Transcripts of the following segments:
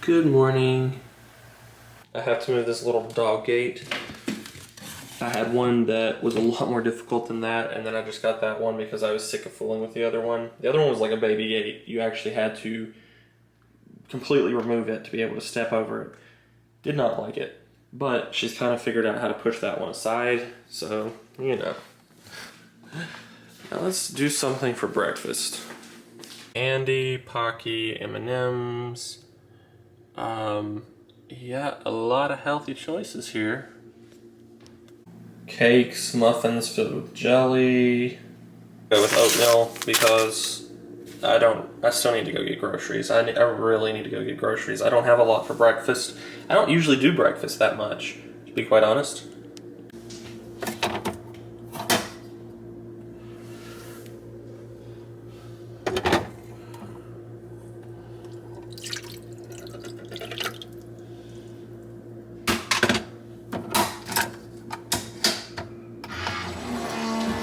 Good morning. I have to move this little dog gate. I had one that was a lot more difficult than that, and then I just got that one because I was sick of fooling with the other one. The other one was like a baby gate. You actually had to completely remove it to be able to step over it. Did not like it, but she's kind of figured out how to push that one aside, so, you know. Now let's do something for breakfast. Candy, Pocky, M&Ms. Yeah, a lot of healthy choices here. Cakes, muffins filled with jelly. Go with oatmeal because I still need to go get groceries. I really need to go get groceries. I don't have a lot for breakfast. I don't usually do breakfast that much, to be quite honest.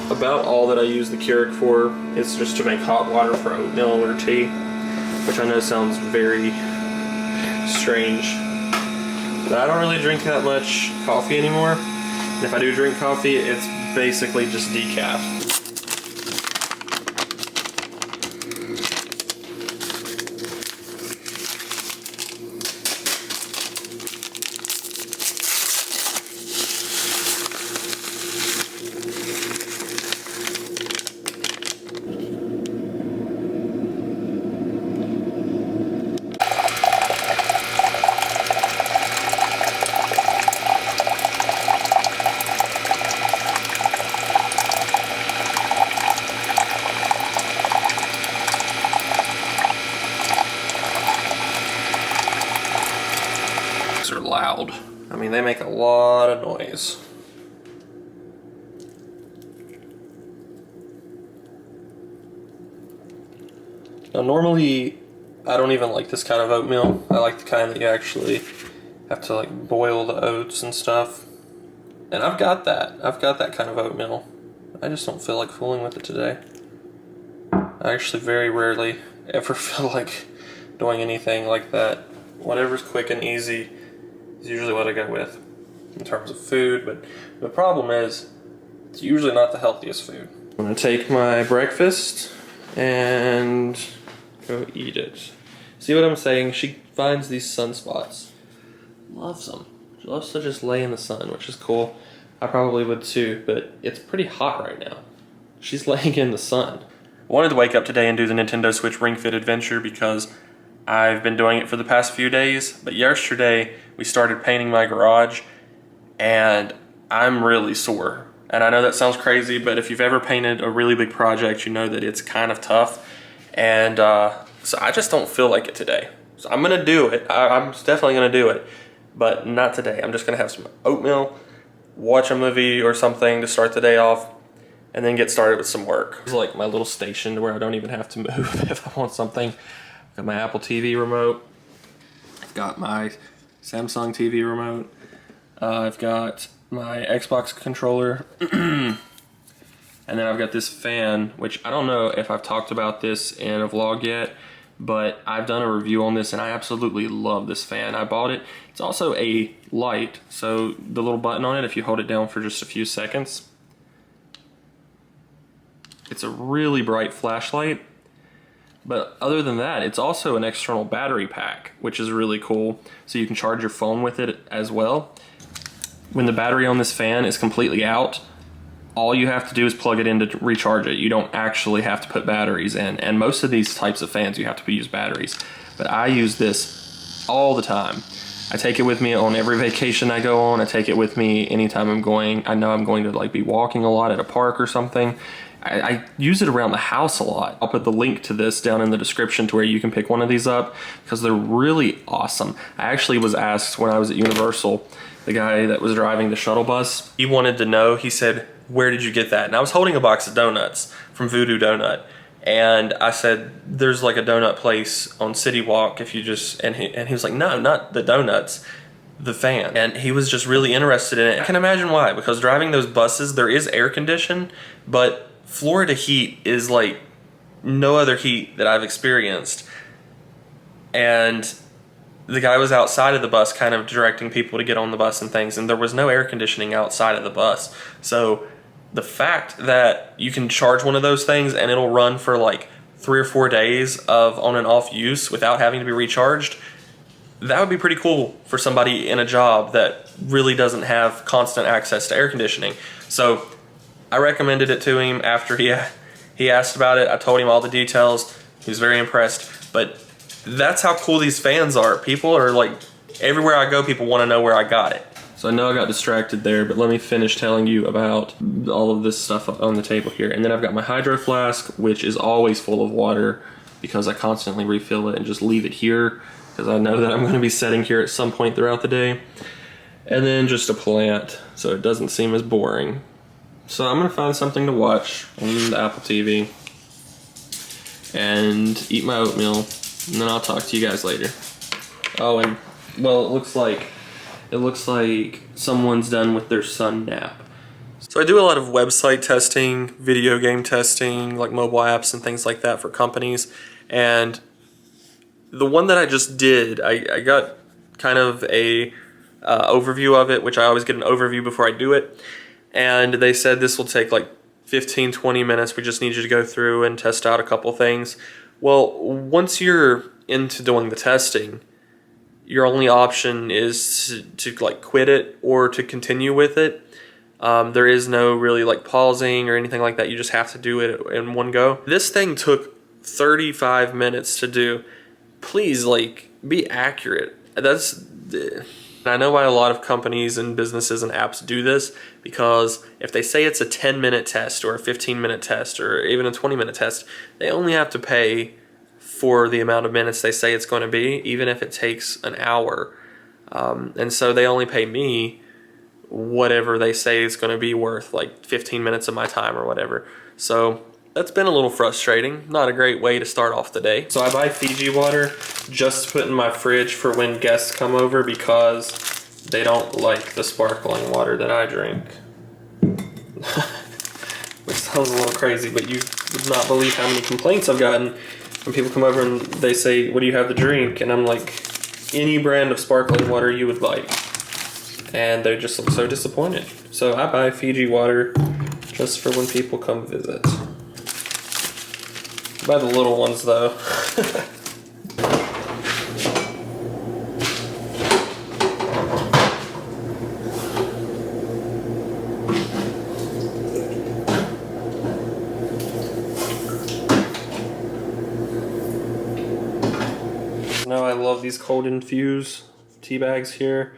About all that I use the Keurig for is just to make hot water for oatmeal or tea, which I know sounds very strange, but I don't really drink that much coffee anymore. And if I do drink coffee, it's basically just decaf. Are loud. I mean, they make a lot of noise. Now, normally, I don't even like this kind of oatmeal. I like the kind that you actually have to like boil the oats and stuff. And I've got that. I've got that kind of oatmeal. I just don't feel like fooling with it today. I actually very rarely ever feel like doing anything like that. Whatever's quick and easy is usually what I go with in terms of food, but the problem is it's usually not the healthiest food. I'm gonna take my breakfast and go eat it. See what I'm saying? She finds these sunspots. Loves them. She loves to just lay in the sun, which is cool. I probably would too, but it's pretty hot right now. She's laying in the sun. I wanted to wake up today and do the Nintendo Switch Ring Fit Adventure because I've been doing it for the past few days, but yesterday we started painting my garage and I'm really sore. And I know that sounds crazy, but if you've ever painted a really big project, you know that it's kind of tough. And so I just don't feel like it today. So I'm gonna do it. I'm definitely gonna do it, but not today. I'm just gonna have some oatmeal, watch a movie or something to start the day off, and then get started with some work. It's like my little station where I don't even have to move if I want something. Got my Apple TV remote. I've got my Samsung TV remote. I've got my Xbox controller. And then I've got this fan, which I don't know if I've talked about this in a vlog yet, but I've done a review on this and I absolutely love this fan. I bought it. It's also a light, so the little button on it, if you hold it down for just a few seconds, it's a really bright flashlight. But other than that, it's also an external battery pack, which is really cool. So you can charge your phone with it as well. When the battery on this fan is completely out, all you have to do is plug it in to recharge it. You don't actually have to put batteries in. And most of these types of fans, you have to use batteries. But I use this all the time. I take it with me on every vacation I go on. I take it with me anytime I know I'm going to like be walking a lot at a park or something. I use it around the house a lot. I'll put the link to this down in the description to where you can pick one of these up because they're really awesome. I actually was asked when I was at Universal, the guy that was driving the shuttle bus, he wanted to know, he said, "Where did you get that?" And I was holding a box of donuts from Voodoo Donut. And I said, "There's like a donut place on City Walk if you just," and he was like, "No, not the donuts, the fan." And he was just really interested in it. I can imagine why, because driving those buses, there is air condition, but Florida heat is like no other heat that I've experienced. And the guy was outside of the bus kind of directing people to get on the bus and things, and there was no air conditioning outside of the bus. So the fact that you can charge one of those things and it'll run for like 3 or 4 days of on and off use without having to be recharged, that would be pretty cool for somebody in a job that really doesn't have constant access to air conditioning. So I recommended it to him after he asked about it. I told him all the details. He was very impressed. But that's how cool these fans are. People are like, everywhere I go, people want to know where I got it. So I know I got distracted there, but let me finish telling you about all of this stuff on the table here. And then I've got my hydro flask, which is always full of water because I constantly refill it and just leave it here because I know that I'm going to be sitting here at some point throughout the day. And then just a plant, so it doesn't seem as boring. So I'm going to find something to watch on the Apple TV and eat my oatmeal, and then I'll talk to you guys later. Oh, and well, it looks like someone's done with their sun nap. So I do a lot of website testing, video game testing, like mobile apps and things like that for companies. And the one that I just did, I got kind of a overview of it, which I always get an overview before I do it. And they said this will take like 15-20 minutes. We just need you to go through and test out a couple things. Well, once you're into doing the testing, your only option is to like quit it or to continue with it. There is no really like pausing or anything like that. You just have to do it in one go. This thing took 35 minutes to do. Please, like, be accurate. I know why a lot of companies and businesses and apps do this, because if they say it's a 10-minute test or a 15-minute test or even a 20-minute test, they only have to pay for the amount of minutes they say it's going to be, even if it takes an hour. And so they only pay me whatever they say it's going to be worth, like 15 minutes of my time or whatever. So that's been a little frustrating. Not a great way to start off the day. So I buy Fiji water just to put in my fridge for when guests come over because they don't like the sparkling water that I drink. Which sounds a little crazy, but you would not believe how many complaints I've gotten when people come over and they say, "What do you have to drink?" And I'm like, any brand of sparkling water you would like. And they just look so disappointed. So I buy Fiji water just for when people come visit. I buy the little ones though. Now I love these cold infused tea bags here.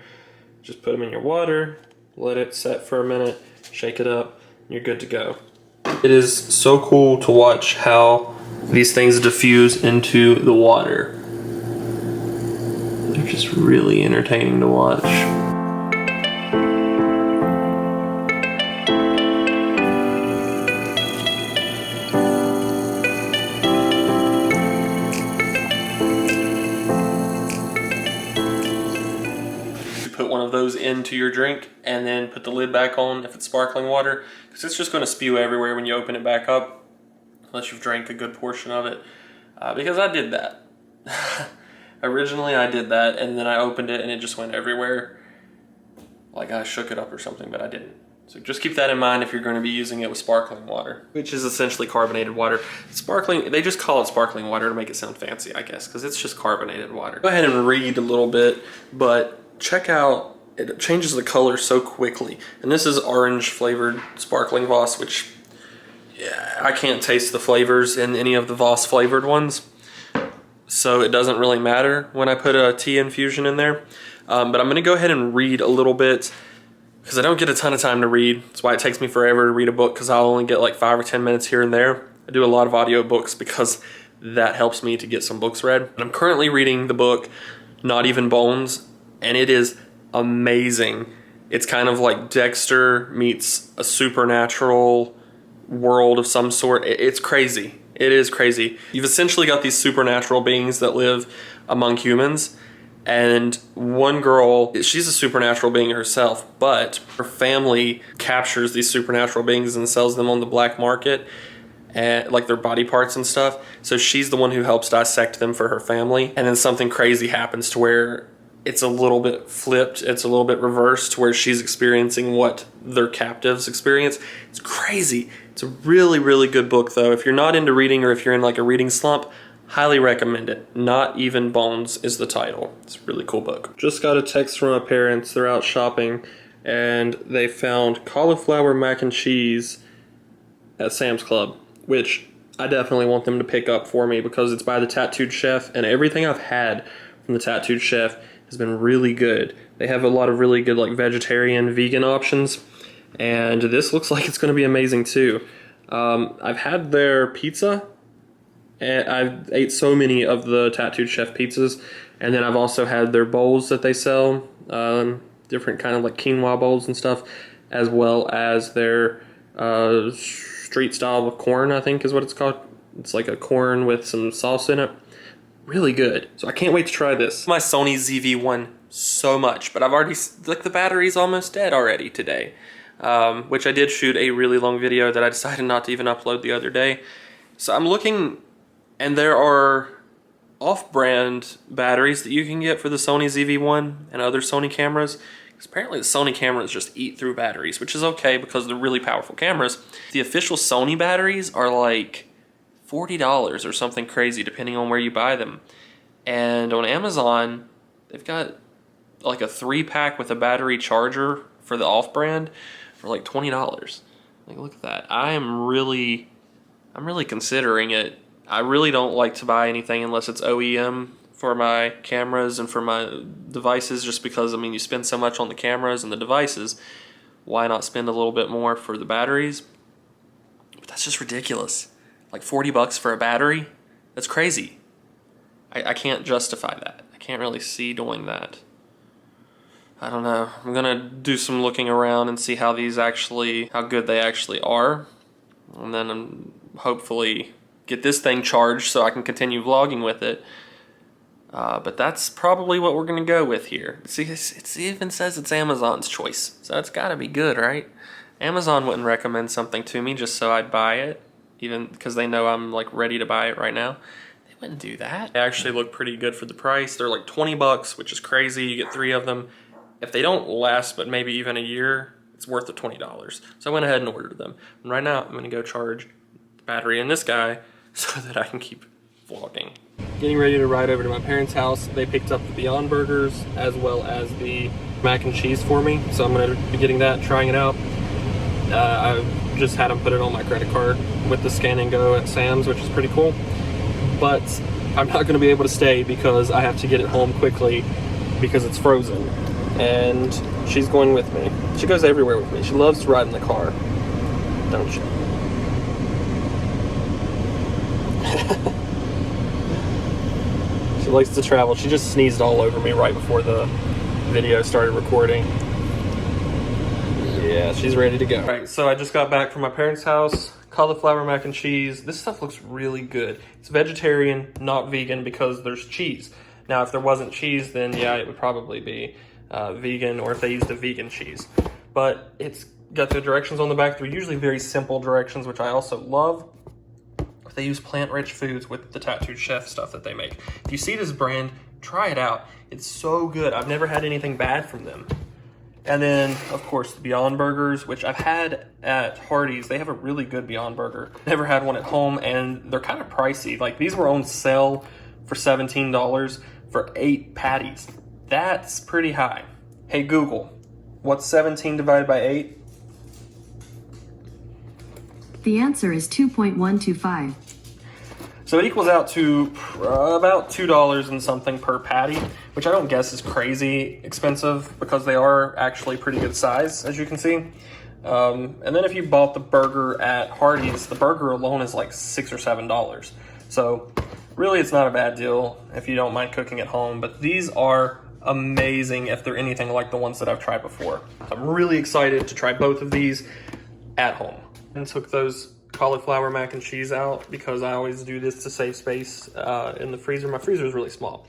Just put them in your water, let it set for a minute, shake it up, and you're good to go. It is so cool to watch how these things diffuse into the water. They're just really entertaining to watch. Put one of those into your drink and then put the lid back on if it's sparkling water, because it's just going to spew everywhere when you open it back up unless you've drank a good portion of it, because I did that. Originally I did that and then I opened it and it just went everywhere, like I shook it up or something, but I didn't. So just keep that in mind if you're going to be using it with sparkling water, which is essentially carbonated water. Sparkling, they just call it sparkling water to make it sound fancy, I guess, because it's just carbonated water. Go ahead and read a little bit, but check out, it changes the color so quickly. And this is orange flavored sparkling Voss, which, yeah, I can't taste the flavors in any of the Voss flavored ones. So it doesn't really matter when I put a tea infusion in there. But I'm going to go ahead and read a little bit because I don't get a ton of time to read. That's why it takes me forever to read a book, because I'll only get like 5 or 10 minutes here and there. I do a lot of audio books because that helps me to get some books read. And I'm currently reading the book Not Even Bones, and it is amazing. It's kind of like Dexter meets a supernatural world of some sort. It's crazy. It is crazy. You've essentially got these supernatural beings that live among humans, and one girl, she's a supernatural being herself, but her family captures these supernatural beings and sells them on the black market. and like their body parts and stuff. So she's the one who helps dissect them for her family. And then something crazy happens to where it's a little bit flipped. It's a little bit reversed to where she's experiencing what their captives experience. It's crazy. It's a really, really good book though. If you're not into reading or if you're in like a reading slump, highly recommend it. Not Even Bones is the title. It's a really cool book. Just got a text from my parents. They're out shopping and they found Cauliflower Mac and Cheese at Sam's Club, which I definitely want them to pick up for me because it's by the Tattooed Chef, and everything I've had from the Tattooed Chef has been really good. They have a lot of really good like vegetarian, vegan options, and this looks like it's going to be amazing too. I've had their pizza, and I've ate so many of the Tattooed Chef pizzas, and then I've also had their bowls that they sell, different kind of like quinoa bowls and stuff, as well as their street style of corn, I think is what it's called. It's like a corn with some sauce in it. Really good. So I can't wait to try this. My Sony ZV-1 so much, but I've already, like the battery's almost dead already today. Which I did shoot a really long video that I decided not to even upload the other day. So I'm looking, and there are off-brand batteries that you can get for the Sony ZV-1 and other Sony cameras. Because apparently the Sony cameras just eat through batteries, which is okay because they're really powerful cameras. The official Sony batteries are like $40 or something crazy depending on where you buy them. And on Amazon, they've got like a 3-pack with a battery charger for the off-brand for like $20. Like, look at that. I'm really considering it. I really don't like to buy anything unless it's OEM for my cameras and for my devices, just because, I mean, you spend so much on the cameras and the devices. Why not spend a little bit more for the batteries? But that's just ridiculous. Like $40 for a battery? That's crazy. I can't justify that. I can't really see doing that. I don't know. I'm gonna do some looking around and see how good they actually are. And then hopefully get this thing charged so I can continue vlogging with it. But that's probably what we're gonna go with here. See, it even says it's Amazon's choice, so it's gotta be good, right? Amazon wouldn't recommend something to me just so I'd buy it, even because they know I'm like ready to buy it right now. They wouldn't do that. They actually look pretty good for the price. They're like $20, which is crazy. You get 3 of them. If they don't last but maybe even a year, it's worth the $20. So I went ahead and ordered them. And right now I'm gonna go charge the battery in this guy so that I can keep vlogging. Getting ready to ride over to my parents' house. They picked up the Beyond Burgers as well as the mac and cheese for me. So I'm gonna be getting that, trying it out. I just had them put it on my credit card with the scan and go at Sam's, which is pretty cool. But I'm not gonna be able to stay because I have to get it home quickly because it's frozen. And she's going with me. She goes everywhere with me. She loves to ride in the car, don't she? She likes to travel. She just sneezed all over me right before the video started recording. Yeah, she's ready to go. All right, so I just got back from my parents' house. Cauliflower mac and cheese. This stuff looks really good. It's vegetarian, not vegan, because there's cheese. Now, if there wasn't cheese, then yeah, it would probably be vegan, or if they used a vegan cheese. But it's got the directions on the back. They're usually very simple directions, which I also love. They use plant-rich foods with the Tattooed Chef stuff that they make. If you see this brand, try it out. It's so good. I've never had anything bad from them. And then, of course, the Beyond Burgers, which I've had at Hardee's. They have a really good Beyond Burger. Never had one at home, and they're kind of pricey. Like, these were on sale for $17 for 8 patties. That's pretty high. Hey, Google, what's 17 divided by 8? The answer is 2.125. So it equals out to about $2 and something per patty, which I don't guess is crazy expensive because they are actually pretty good size, as you can see. And then if you bought the burger at Hardee's, the burger alone is like $6 or $7. So really it's not a bad deal if you don't mind cooking at home, but these are amazing if they're anything like the ones that I've tried before. So I'm really excited to try both of these at home. And took those cauliflower mac and cheese out because I always do this to save space in the freezer. My freezer is really small,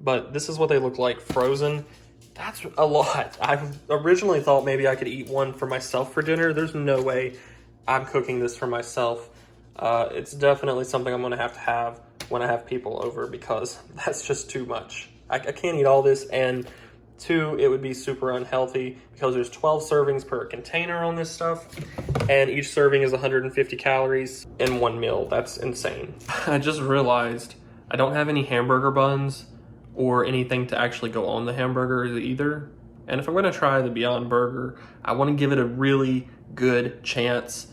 but this is what they look like frozen. That's a lot. I originally thought maybe I could eat one for myself for dinner. There's no way I'm cooking this for myself It's definitely something I'm going to have when I have people over, because that's just too much. I can't eat all this, and 2, it would be super unhealthy because there's 12 servings per container on this stuff, and each serving is 150 calories in 1 meal. That's insane. I just realized I don't have any hamburger buns or anything to actually go on the hamburgers either. And if I'm gonna try the Beyond Burger, I wanna give it a really good chance.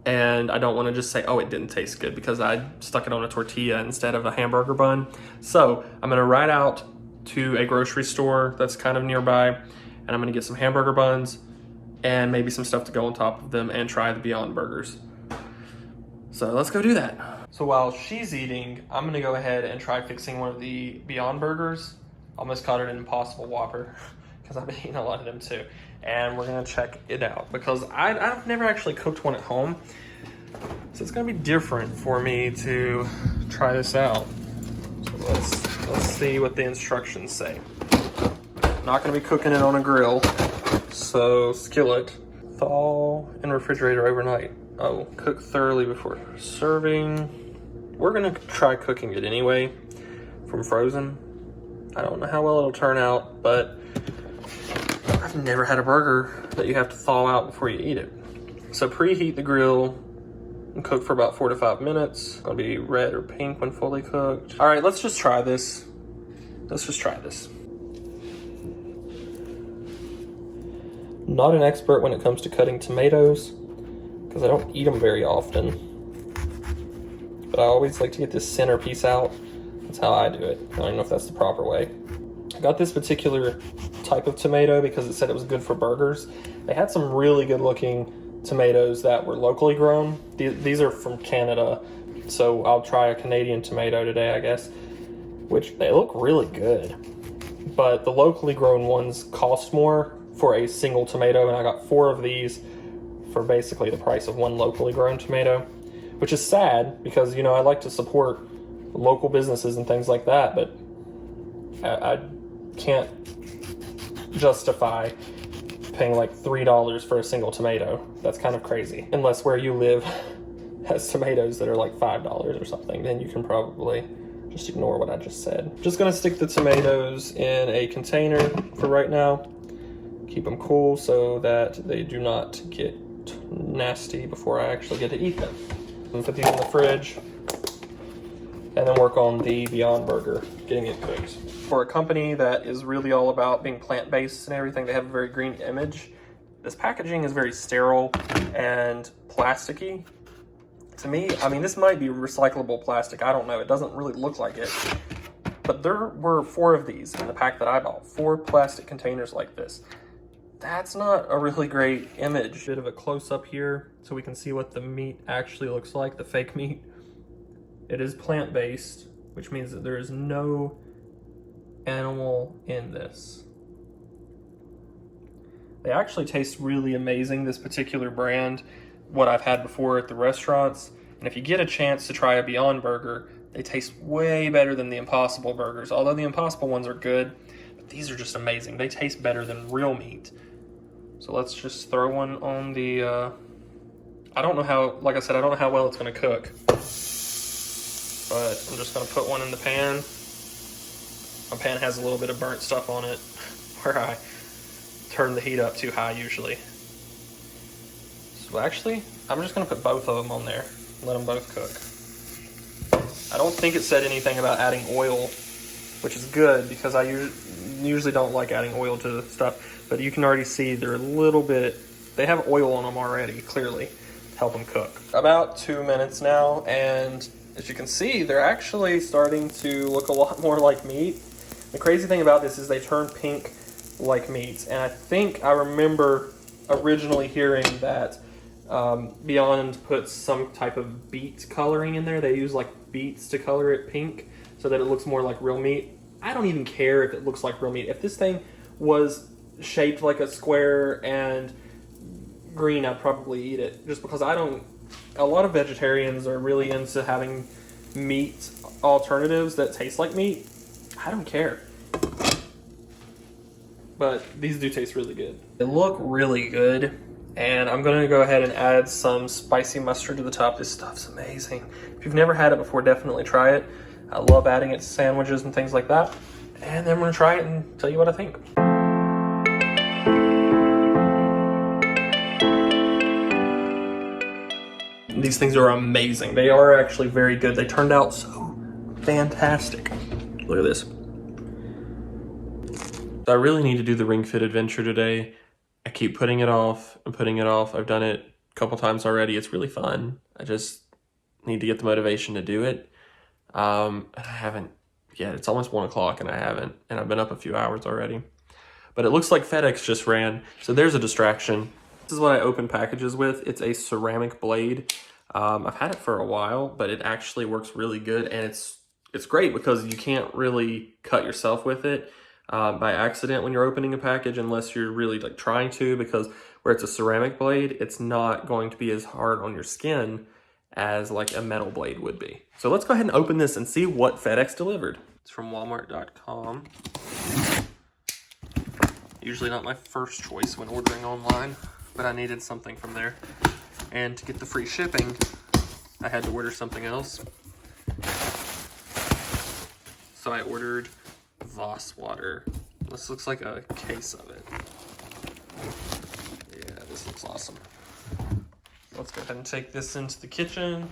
And I don't wanna just say, oh, it didn't taste good, because I stuck it on a tortilla instead of a hamburger bun. So I'm gonna ride out to a grocery store that's kind of nearby, and I'm gonna get some hamburger buns and maybe some stuff to go on top of them and try the Beyond Burgers. So let's go do that. So while she's eating, I'm gonna go ahead and try fixing one of the Beyond Burgers. Almost caught it an Impossible Whopper, because I've been eating a lot of them too. And we're gonna check it out, because I've never actually cooked one at home. So it's gonna be different for me to try this out. So let's see what the instructions say. Not gonna be cooking it on a grill. So skillet, thaw in refrigerator overnight. Oh, cook thoroughly before serving. We're gonna try cooking it anyway from frozen. I don't know how well it'll turn out, but I've never had a burger that you have to thaw out before you eat it. So preheat the grill and cook for about 4 to 5 minutes. It's gonna be red or pink when fully cooked. All right, let's just try this. Let's just try this. Not an expert when it comes to cutting tomatoes, because I don't eat them very often. But I always like to get this center piece out. That's how I do it. I don't even know if that's the proper way. I got this particular type of tomato because it said it was good for burgers. They had some really good looking tomatoes that were locally grown. These are from Canada, so I'll try a Canadian tomato today, I guess, which they look really good. But the locally grown ones cost more for a single tomato, and I got 4 of these for basically the price of 1 locally grown tomato, which is sad because, you know, I like to support local businesses and things like that, but I can't justify paying like $3 for a single tomato. That's kind of crazy. Unless where you live has tomatoes that are like $5 or something, then you can probably just ignore what I just said. Just gonna stick the tomatoes in a container for right now. Keep them cool so that they do not get nasty before I actually get to eat them. And put these in the fridge, and then work on the Beyond Burger, getting it cooked. For a company that is really all about being plant-based and everything, they have a very green image. This packaging is very sterile and plasticky. To me, I mean, this might be recyclable plastic, I don't know, it doesn't really look like it. But there were 4 of these in the pack that I bought, 4 plastic containers like this. That's not a really great image. Bit of a close-up here so we can see what the meat actually looks like, the fake meat. It is plant-based, which means that there is no animal in this. They actually taste really amazing, this particular brand, what I've had before at the restaurants. And if you get a chance to try a Beyond Burger, they taste way better than the Impossible Burgers. Although the Impossible ones are good, but these are just amazing. They taste better than real meat. So let's just throw one on the, I don't know how, like I said, I don't know how well it's gonna cook. But I'm just gonna put one in the pan. My pan has a little bit of burnt stuff on it where I turn the heat up too high usually. So actually, I'm just gonna put both of them on there and let them both cook. I don't think it said anything about adding oil, which is good because I usually don't like adding oil to stuff, but you can already see they're a little bit, they have oil on them already, clearly, to help them cook. About 2 minutes now, and as you can see, they're actually starting to look a lot more like meat. The crazy thing about this is they turn pink like meat, and I think I remember originally hearing that Beyond puts some type of beet coloring in there. They use like beets to color it pink so that it looks more like real meat. I don't even care if it looks like real meat. If this thing was shaped like a square and green, I'd probably eat it, just because I don't. A lot of vegetarians are really into having meat alternatives that taste like meat. I don't care. But these do taste really good. They look really good. And I'm gonna go ahead and add some spicy mustard to the top. This stuff's amazing. If you've never had it before, definitely try it. I love adding it to sandwiches and things like that. And then I'm gonna try it and tell you what I think. These things are amazing. They are actually very good. They turned out so fantastic. Look at this. I really need to do the Ring Fit adventure today. I keep putting it off and putting it off. I've done it a couple times already. It's really fun. I just need to get the motivation to do it. And I haven't yet. It's almost 1 o'clock and I haven't. And I've been up a few hours already. But it looks like FedEx just ran. So there's a distraction. This is what I open packages with. It's a ceramic blade. I've had it for a while, but it actually works really good. And it's great because you can't really cut yourself with it by accident when you're opening a package unless you're really like trying to, because where it's a ceramic blade, it's not going to be as hard on your skin as like a metal blade would be. So let's go ahead and open this and see what FedEx delivered. It's from Walmart.com. Usually not my first choice when ordering online, but I needed something from there. And to get the free shipping, I had to order something else. So I ordered Voss Water. This looks like a case of it. Yeah, this looks awesome. Let's go ahead and take this into the kitchen.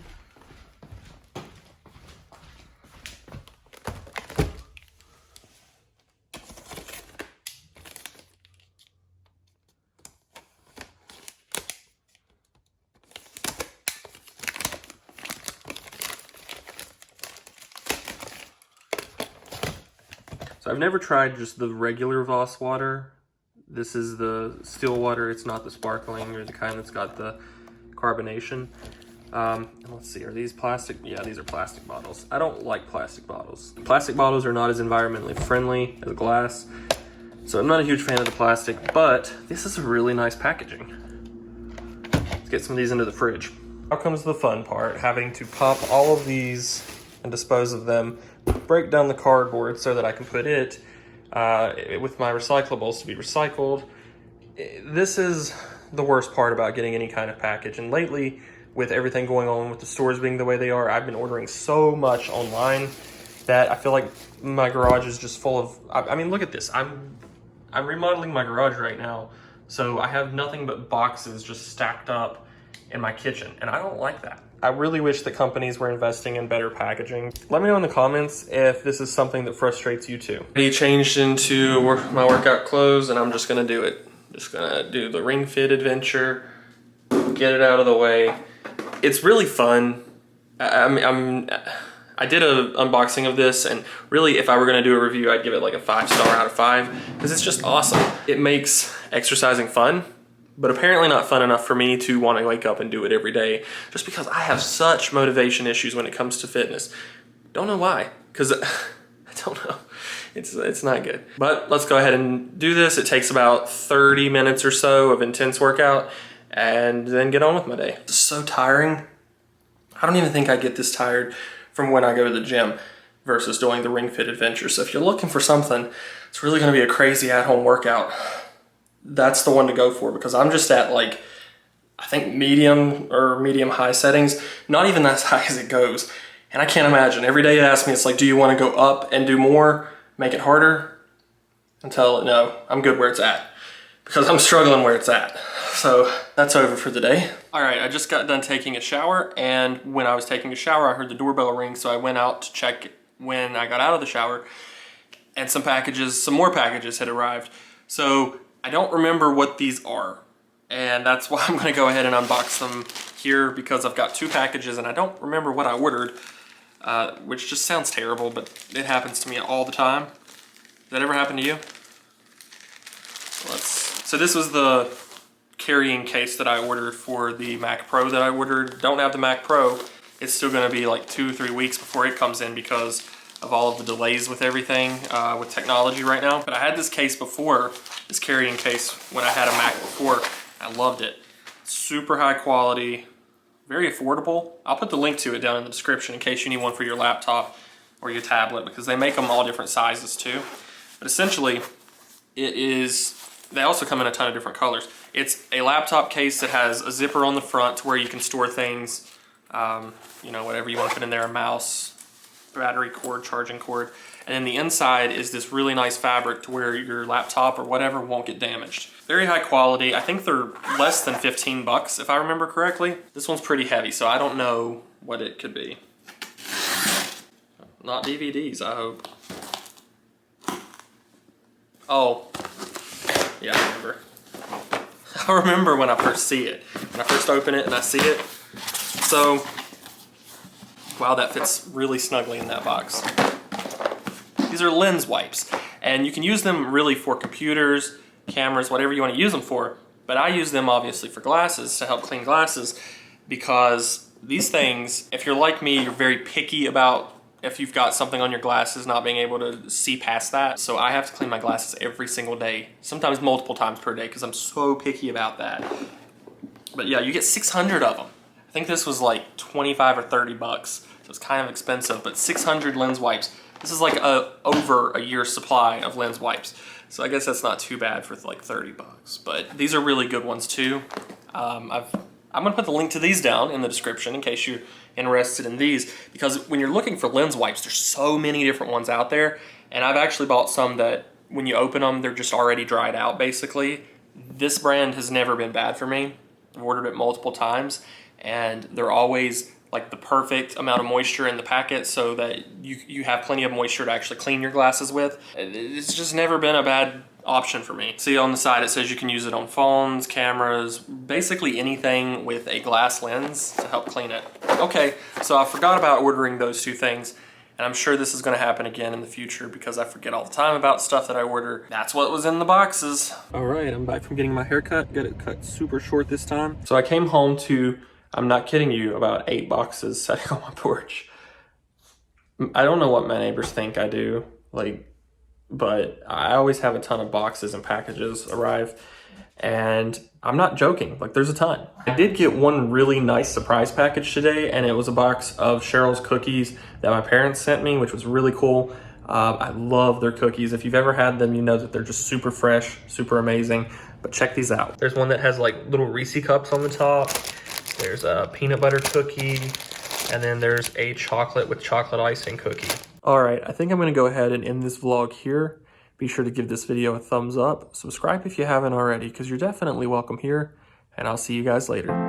So I've never tried just the regular Voss water. This is the still water. It's not the sparkling or the kind that's got the carbonation. And let's see, are these plastic? Yeah, these are plastic bottles. I don't like plastic bottles. Plastic bottles are not as environmentally friendly as glass. So I'm not a huge fan of the plastic, but this is a really nice packaging. Let's get some of these into the fridge. Now comes the fun part, having to pop all of these and dispose of them, break down the cardboard so that I can put it with my recyclables to be recycled. This is the worst part about getting any kind of package. And lately, with everything going on with the stores being the way they are, I've been ordering so much online that I feel like my garage is just full of, I mean, look at this. I'm remodeling my garage right now. So I have nothing but boxes just stacked up in my kitchen. And I don't like that. I really wish that companies were investing in better packaging. Let me know in the comments if this is something that frustrates you too. I changed into my workout clothes and I'm just gonna do it. Just gonna do the Ring Fit adventure, get it out of the way. It's really fun. I did an unboxing of this, and really if I were gonna do a review, I'd give it like a 5-star out of 5 because it's just awesome. It makes exercising fun, but apparently not fun enough for me to want to wake up and do it every day, just because I have such motivation issues when it comes to fitness. Don't know why, because I don't know. It's not good. But let's go ahead and do this. It takes about 30 minutes or so of intense workout and then get on with my day. It's so tiring. I don't even think I get this tired from when I go to the gym versus doing the Ring Fit adventure. So if you're looking for something, it's really gonna be a crazy at-home workout, that's the one to go for, because I'm just at like, I think medium or medium high settings, not even as high as it goes. And I can't imagine, every day it asks me, it's like, do you wanna go up and do more, make it harder? And tell it, no, I'm good where it's at, because I'm struggling where it's at. So that's over for the day. All right, I just got done taking a shower, and when I was taking a shower, I heard the doorbell ring, so I went out to check when I got out of the shower, and some more packages had arrived. So I don't remember what these are, and that's why I'm gonna go ahead and unbox them here, because I've got 2 packages and I don't remember what I ordered, which just sounds terrible, but it happens to me all the time. Does that ever happen to you? So this was the carrying case that I ordered for the Mac Pro that I ordered. Don't have the Mac Pro. It's still gonna be like 2-3 weeks before it comes in because of all of the delays with everything, with technology right now. But I had this case before, this carrying case, when I had a Mac before. I loved it. Super high quality, very affordable. I'll put the link to it down in the description in case you need one for your laptop or your tablet, because they make them all different sizes too. But essentially, they also come in a ton of different colors. It's a laptop case that has a zipper on the front to where you can store things, you know, whatever you want to put in there, a mouse, battery cord, charging cord. And then the inside is this really nice fabric to where your laptop or whatever won't get damaged. Very high quality. I think they're less than 15 bucks if I remember correctly. This one's pretty heavy, so I don't know what it could be. Not DVDs, I hope. Oh, yeah, I remember. I remember when I first see it. When I first open it and I see it. So, wow, that fits really snugly in that box. These are lens wipes, and you can use them really for computers, cameras, whatever you want to use them for, but I use them obviously for glasses to help clean glasses, because these things, if you're like me, you're very picky about if you've got something on your glasses, not being able to see past that. So I have to clean my glasses every single day, sometimes multiple times per day, because I'm so picky about that. But yeah, you get 600 of them. I think this was like 25 or 30 bucks, so it's kind of expensive, but 600 lens wipes. This is like over a year's supply of lens wipes. So I guess that's not too bad for like 30 bucks, but these are really good ones too. I'm gonna put the link to these down in the description in case you're interested in these, because when you're looking for lens wipes, there's so many different ones out there, and I've actually bought some that when you open them, they're just already dried out basically. This brand has never been bad for me. I've ordered it multiple times, and they're always like the perfect amount of moisture in the packet so that you have plenty of moisture to actually clean your glasses with. It's just never been a bad option for me. See on the side it says you can use it on phones, cameras, basically anything with a glass lens to help clean it. Okay, so I forgot about ordering those two things, and I'm sure this is gonna happen again in the future because I forget all the time about stuff that I order. That's what was in the boxes. All right, I'm back from getting my hair cut. Got it cut super short this time. So I came home to, I'm not kidding you, about 8 boxes sitting on my porch. I don't know what my neighbors think I do, but I always have a ton of boxes and packages arrive, and I'm not joking, there's a ton. I did get one really nice surprise package today, and it was a box of Cheryl's cookies that my parents sent me, which was really cool. I love their cookies. If you've ever had them, you know that they're just super fresh, super amazing, but check these out. There's one that has little Reese cups on the top. There's a peanut butter cookie, and then there's a chocolate with chocolate icing cookie. All right, I think I'm gonna go ahead and end this vlog here. Be sure to give this video a thumbs up. Subscribe if you haven't already, because you're definitely welcome here, and I'll see you guys later.